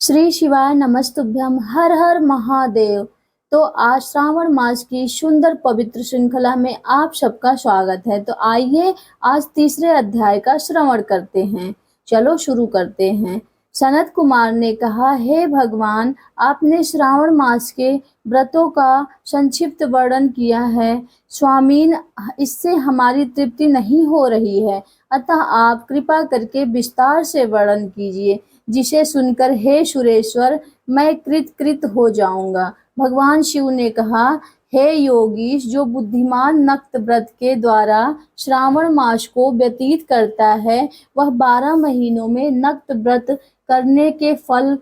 श्री शिवाय नमस्तुभ्यम। हर हर महादेव। तो आज श्रावण मास की सुंदर पवित्र श्रृंखला में आप सबका स्वागत है। तो आइए आज तीसरे अध्याय का श्रवण करते हैं। चलो शुरू करते हैं। सनत कुमार ने कहा, हे भगवान, आपने श्रावण मास के व्रतों का संक्षिप्त वर्णन किया है। स्वामीन, इससे हमारी तृप्ति नहीं हो रही है, अतः आप कृपा करके विस्तार से वर्णन कीजिए, जिसे सुनकर हे सुरेश्वर मैं कृत हो जाऊंगा। भगवान शिव ने कहा, हे योगीश, जो बुद्धिमान नक्त व्रत के द्वारा श्रावण मास को व्यतीत करता है, वह 12 महीनों में नक्त व्रत करने के फल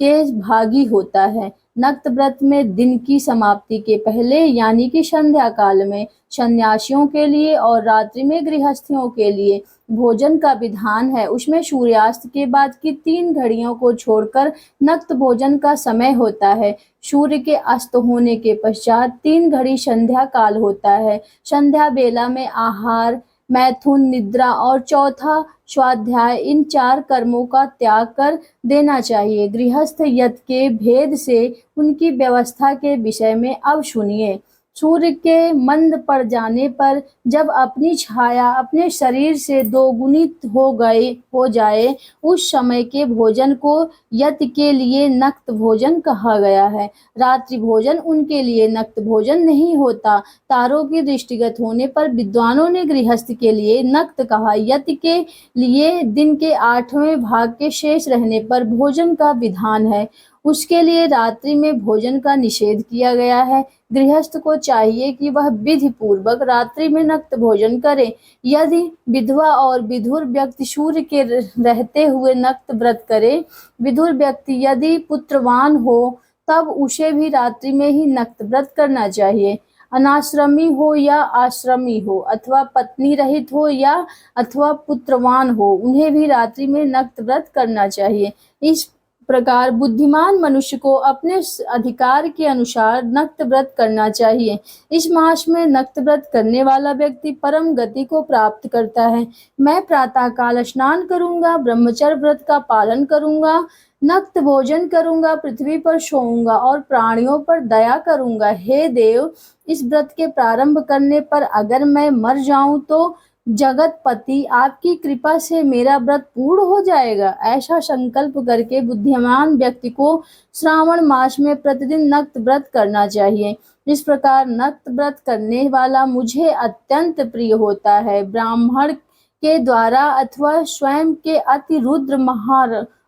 के भागी होता है। नक्त व्रत में दिन की समाप्ति के पहले यानी कि संध्या काल में सन्यासियों के लिए और रात्रि में गृहस्थियों के लिए भोजन का विधान है। उसमें सूर्यास्त के बाद की 3 घड़ियों को छोड़कर नक्त भोजन का समय होता है। सूर्य के अस्त होने के पश्चात 3 घड़ी संध्या काल होता है। संध्या बेला में आहार, मैथुन, निद्रा और चौथा स्वाध्याय, इन 4 कर्मों का त्याग कर देना चाहिए। गृहस्थ यज्ञ के भेद से उनकी व्यवस्था के विषय में अब सुनिए। सूर्य के मंद पड़ जाने पर जब अपनी छाया अपने शरीर से दोगुनी हो जाए, उस समय के भोजन को यति के लिए नक्त भोजन कहा गया है। रात्रि भोजन उनके लिए नक्त भोजन नहीं होता। तारों की दृष्टिगत होने पर विद्वानों ने गृहस्थ के लिए नक्त कहा। यति के लिए दिन के 8वें भाग के शेष रहने पर भोजन का विधान है। उसके लिए रात्रि में भोजन का निषेध किया गया है। गृहस्थ को चाहिए कि वह विधि पूर्वक रात्रि में नक्त भोजन करे। यदि विधवा और विधुर व्यक्ति सूर्य के रहते हुए नक्त व्रत करे, विधुर व्यक्ति यदि पुत्रवान हो तब उसे भी रात्रि में ही नक्त व्रत करना चाहिए। अनाश्रमी हो या आश्रमी हो, अथवा पत्नी रहित हो या अथवा पुत्रवान हो, उन्हें भी रात्रि में नक्त व्रत करना चाहिए। इस प्रकार बुद्धिमान मनुष्य को अपने अधिकार के अनुसार नक्त व्रत करना चाहिए। इस मास में नक्त व्रत करने वाला व्यक्ति परम गति को प्राप्त करता है। मैं प्रातः काल स्नान करूंगा, ब्रह्मचर्य व्रत का पालन करूंगा, नक्त भोजन करूंगा, पृथ्वी पर सोऊंगा और प्राणियों पर दया करूंगा। हे देव, इस व्रत के प्रारंभ करने पर अगर मैं मर जाऊं तो जगतपति आपकी कृपा से मेरा व्रत पूर्ण हो जाएगा। ऐसा संकल्प करके बुद्धिमान व्यक्ति को श्रावण मास में प्रतिदिन नक्त व्रत करना चाहिए। इस प्रकार नक्त व्रत करने वाला मुझे अत्यंत प्रिय होता है। ब्राह्मण के द्वारा अथवा स्वयं के अति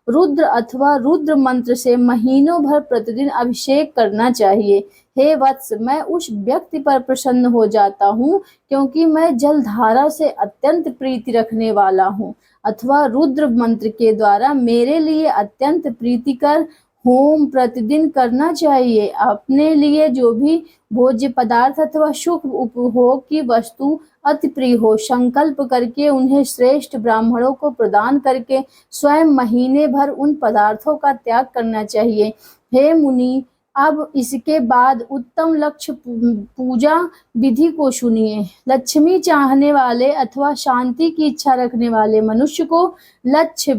रुद्र अथवा रुद्र मंत्र से महीनों भर प्रतिदिन अभिषेक करना चाहिए। हे वत्स, मैं उस व्यक्ति पर प्रसन्न हो जाता हूँ क्योंकि मैं जलधारा से अत्यंत प्रीति रखने वाला हूँ, अथवा रुद्र मंत्र के द्वारा मेरे लिए अत्यंत प्रीतिकर होम प्रतिदिन करना चाहिए। अपने लिए जो भी भोज्य पदार्थ अथवा सुख उपभोग की वस्तु अति प्रिय हो, संकल्प करके उन्हें श्रेष्ठ ब्राह्मणों को प्रदान करके स्वयं महीने भर उन पदार्थों का त्याग करना चाहिए। हे मुनि, अब इसके बाद उत्तम लक्ष्य पूजा विधि को सुनिए। लक्ष्मी चाहने वाले अथवा शांति की इच्छा रखने वाले मनुष्य को लक्ष्य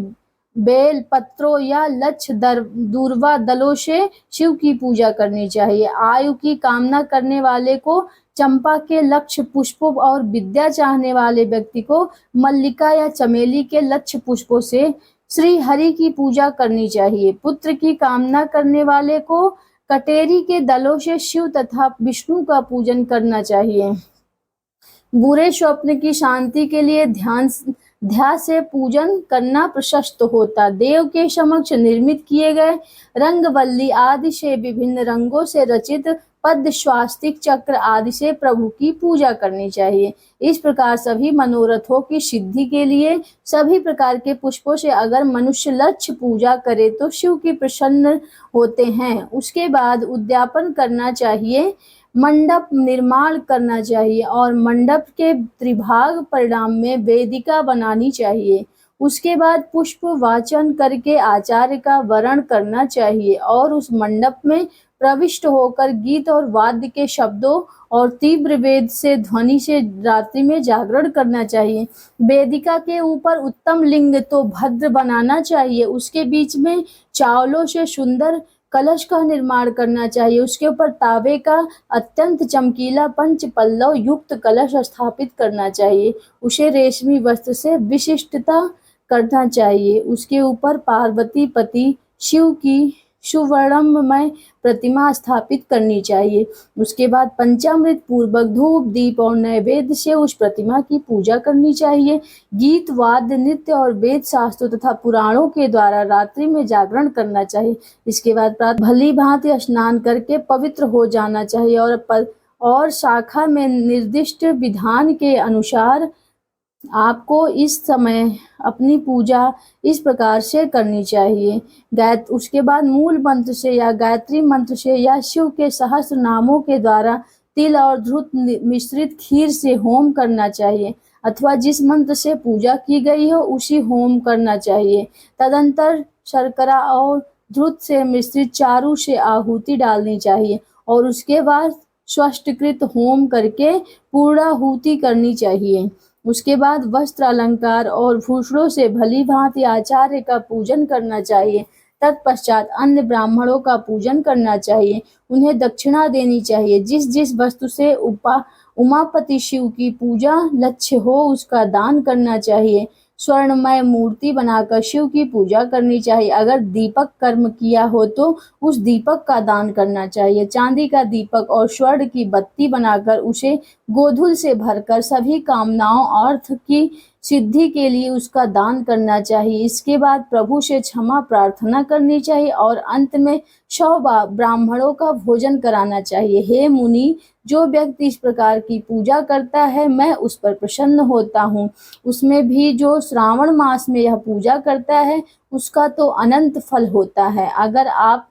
बेल पत्रों या लक्ष्य दूर्वा दलों से शिव की पूजा करनी चाहिए। आयु की कामना करने वाले को चंपा के लक्ष्य पुष्पों और विद्या चाहने वाले व्यक्ति को मल्लिका या चमेली के लक्ष्य पुष्पों से श्री हरि की पूजा करनी चाहिए। पुत्र की कामना करने वाले को कटेरी के दलों से शिव तथा विष्णु का पूजन करना चाहिए। बुरे स्वप्न की शांति के लिए ध्यान से पूजन करना प्रशस्त होता। देव के समक्ष निर्मित किए गए रंगवल्ली आदि से विभिन्न रंगों से रचित पद्म, स्वास्तिक, चक्र आदि से प्रभु की पूजा करनी चाहिए। इस प्रकार सभी मनोरथों की सिद्धि के लिए सभी प्रकार के पुष्पों से अगर मनुष्य लक्ष्य पूजा करे तो शिव की प्रसन्न होते हैं। उसके बाद उद्यापन करना चाहिए, मंडप निर्माण करना चाहिए और मंडप के त्रिभाग परिणाम में वेदिका बनानी चाहिए। उसके बाद पुष्प वाचन करके आचार्य का वरण करना चाहिए और उस मंडप में प्रविष्ट होकर गीत और वाद्य के शब्दों और तीव्र वेद से ध्वनि से रात्रि में जागरण करना चाहिए। वेदिका के ऊपर उत्तम लिंग तो भद्र बनाना चाहिए, उसके बीच में चावलों से सुंदर कलश का निर्माण करना चाहिए, उसके ऊपर तांबे का अत्यंत चमकीला पंच पल्लव युक्त कलश स्थापित करना चाहिए, उसे रेशमी वस्त्र से विशिष्टता करना चाहिए, उसके ऊपर पार्वती पति शिव की सुवर्णमय प्रतिमा स्थापित करनी चाहिए। उसके बाद पंचामृत पूर्वक धूप दीप और नैवेद्य से उस प्रतिमा की पूजा करनी चाहिए। गीत वाद्य नृत्य और वेद शास्त्रों तथा पुराणों के द्वारा रात्रि में जागरण करना चाहिए। इसके बाद प्रातः भली भांति स्नान करके पवित्र हो जाना चाहिए और शाखा में निर्दिष्ट विधान के अनुसार आपको इस समय अपनी पूजा इस प्रकार से करनी चाहिए। उसके बाद मूल मंत्र से या गायत्री मंत्र से या शिव के सहस्त्र नामों के द्वारा तिल और धूप मिश्रित खीर से होम करना चाहिए अथवा जिस मंत्र से पूजा की गई हो उसी होम करना चाहिए। तदंतर शर्करा और धूप से मिश्रित चारू से आहुति डालनी चाहिए और उसके बाद स्वष्टकृत होम करके पूर्णाहुति करनी चाहिए। उसके बाद वस्त्र अलंकार और भूषणों से भली भांति आचार्य का पूजन करना चाहिए। तत्पश्चात अन्य ब्राह्मणों का पूजन करना चाहिए, उन्हें दक्षिणा देनी चाहिए। जिस जिस वस्तु से उमापति शिव की पूजा लक्ष्य हो उसका दान करना चाहिए। स्वर्णमय मूर्ति बनाकर शिव की पूजा करनी चाहिए। अगर दीपक कर्म किया हो तो उस दीपक का दान करना चाहिए। चांदी का दीपक और स्वर्ण की बत्ती बनाकर उसे गोधूल से भरकर सभी कामनाओं अर्थ की सिद्धि के लिए उसका दान करना चाहिए। इसके बाद प्रभु से क्षमा प्रार्थना करनी चाहिए और अंत में 100 ब्राह्मणों का भोजन कराना चाहिए। हे मुनि, जो व्यक्ति इस प्रकार की पूजा करता है मैं उस पर प्रसन्न होता हूँ। उसमें भी जो श्रावण मास में यह पूजा करता है उसका तो अनंत फल होता है। अगर आप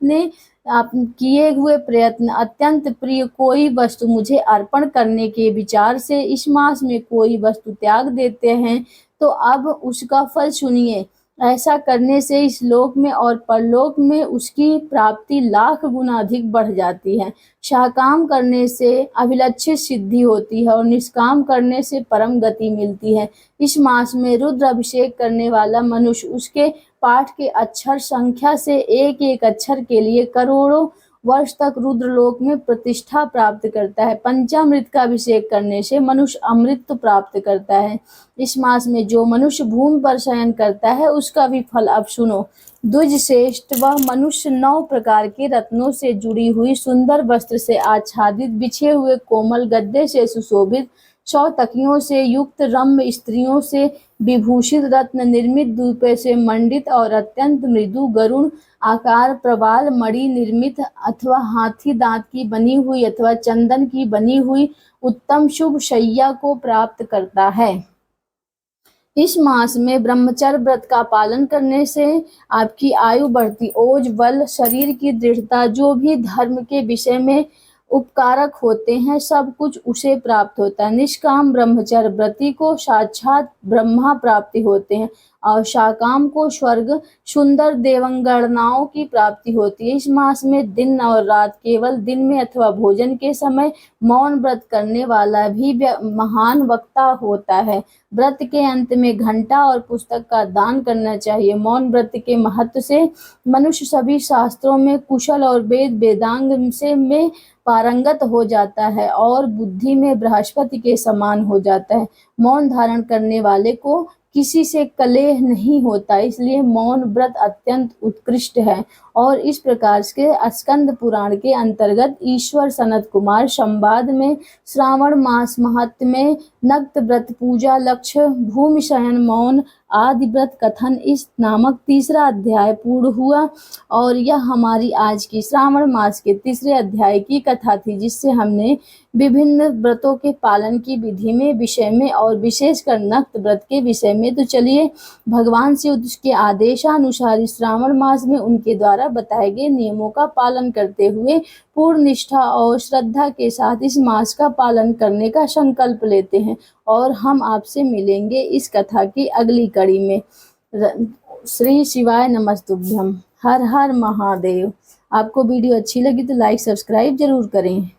किए हुए प्रयत्न अत्यंत प्रिय कोई वस्तु मुझे अर्पण करने के विचार से इस मास में कोई वस्तु त्याग देते हैं तो अब उसका फल सुनिए। ऐसा करने से इस लोक में और परलोक में उसकी प्राप्ति लाख गुना अधिक बढ़ जाती है। शाकाम करने से अभिलक्षित सिद्धि होती है और निष्काम करने से परम गति मिलती है। इस मास में रुद्र अभिषेक करने वाला मनुष्य उसके पाठ के अक्षर संख्या से एक एक अक्षर के लिए करोड़ों वर्ष तक रुद्रलोक में प्रतिष्ठा प्राप्त करता है। पंचामृत का अभिषेक करने से मनुष्य अमृत प्राप्त करता है। इस मास में जो मनुष्य भूमि पर शयन करता है उसका भी फल अब सुनो। द्विज श्रेष्ठ वह मनुष्य 9 प्रकार के रत्नों से जुड़ी हुई सुंदर वस्त्र से आच्छादित बिछे हुए कोमल गद्दे से सुशोभित 100 तकियों से युक्त रम्य स्त्रियों से विभूषित रत्न निर्मित द्वीपे से मंडित और अत्यंत मृदु गरुण आकार प्रवाल मणि निर्मित अथवा हाथी दांत की बनी हुई अथवा चंदन की बनी हुई उत्तम शुभ शैया को प्राप्त करता है। इस मास में ब्रह्मचर्य व्रत का पालन करने से आपकी आयु बढ़ती, ओज बल शरीर की दृढ़ता जो भी धर्म के विषय में उपकारक होते हैं सब कुछ उसे प्राप्त होता है। निष्काम ब्रह्मचर्य व्रती को साक्षात ब्रह्मा प्राप्ति होते हैं और शाकाम को स्वर्ग सुंदर देवगणनाओं की प्राप्ति होती है। इस मास में दिन और रात केवल दिन में अथवा भोजन के समय मौन व्रत करने वाला भी महान वक्ता होता है। व्रत के अंत में घंटा और पुस्तक का दान करना चाहिए। मौन व्रत के महत्व से मनुष्य सभी शास्त्रों में कुशल और वेद वेदांग से में पारंगत हो जाता है और बुद्धि में बृहस्पति के समान हो जाता है। मौन धारण करने वाले को किसी से कलेह नहीं होता, इसलिए मौन व्रत अत्यंत उत्कृष्ट है। और इस प्रकार के स्कंद पुराण के अंतर्गत ईश्वर सनत कुमार संवाद में श्रावण मास महत्व में नक्त व्रत पूजा लक्ष्य भूमि शयन मौन आदि व्रत कथन इस नामक तीसरा अध्याय पूर्ण हुआ। और यह हमारी आज की श्रावण मास के तीसरे अध्याय की कथा थी, जिससे हमने विभिन्न व्रतों के पालन की विधि में विषय में और विशेषकर नक्त व्रत के विषय में। तो चलिए भगवान शिव के आदेशानुसार श्रावण मास में उनके द्वारा बताए गए नियमों का पालन करते हुए पूर्ण निष्ठा और श्रद्धा के साथ इस मास का पालन करने का संकल्प लेते हैं। और हम आपसे मिलेंगे इस कथा की अगली कड़ी में। श्री शिवाय नमस्तुभ्यम। हर हर महादेव। आपको वीडियो अच्छी लगी तो लाइक सब्सक्राइब जरूर करें।